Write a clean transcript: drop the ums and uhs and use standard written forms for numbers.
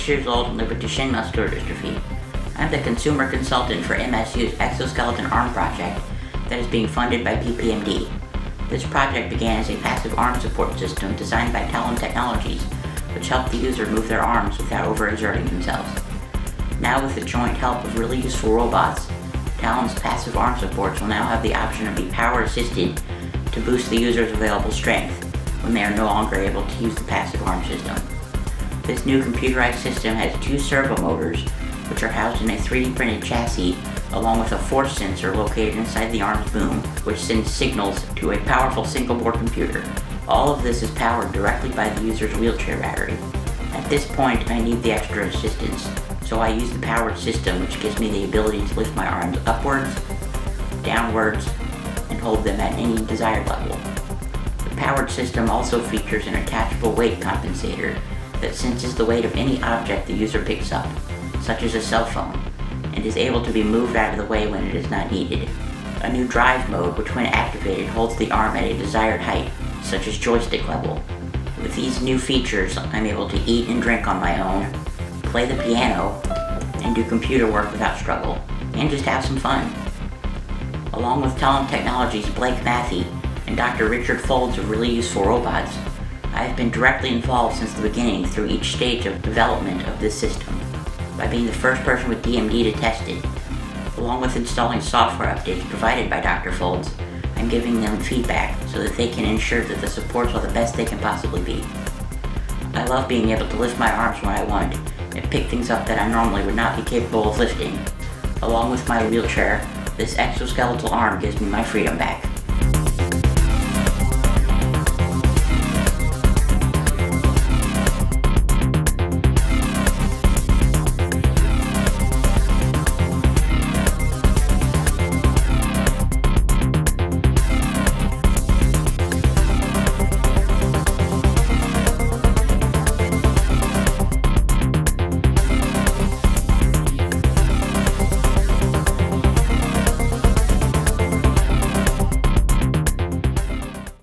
years old and live with Duchenne muscular dystrophy. I'm the consumer consultant for MSU's Exoskeleton arm project that is being funded by PPMD. This project began as a passive arm support system designed by Talem Technologies, which helped the user move their arms without overexerting themselves. Now, with the joint help of really useful robots, Talem's passive arm supports will now have the option of being power assisted to boost the user's available strength when they are no longer able to use the passive arm system. This new computerized system has 2 servo motors, which are housed in a 3D printed chassis, along with a force sensor located inside the arm's boom, which sends signals to a powerful single-board computer. All of this is powered directly by the user's wheelchair battery. At this point, I need the extra assistance, so I use the powered system, which gives me the ability to lift my arms upwards, downwards, and hold them at any desired level. The powered system also features an attachable weight compensator that senses the weight of any object the user picks up, such as a cell phone, and is able to be moved out of the way when it is not needed. A new drive mode, which when activated holds the arm at a desired height, such as joystick level. With these new features, I'm able to eat and drink on my own, play the piano, and do computer work without struggle, and just have some fun. Along with Talem Technologies' Blake Matthey and Dr. Richard Folds of Really Useful Robots, I have been directly involved since the beginning through each stage of development of this system, by being the first person with DMD to test it. Along with installing software updates provided by Dr. Folds, I'm giving them feedback so that they can ensure that the supports are the best they can possibly be. I love being able to lift my arms when I want and pick things up that I normally would not be capable of lifting. Along with my wheelchair, this exoskeletal arm gives me my freedom back.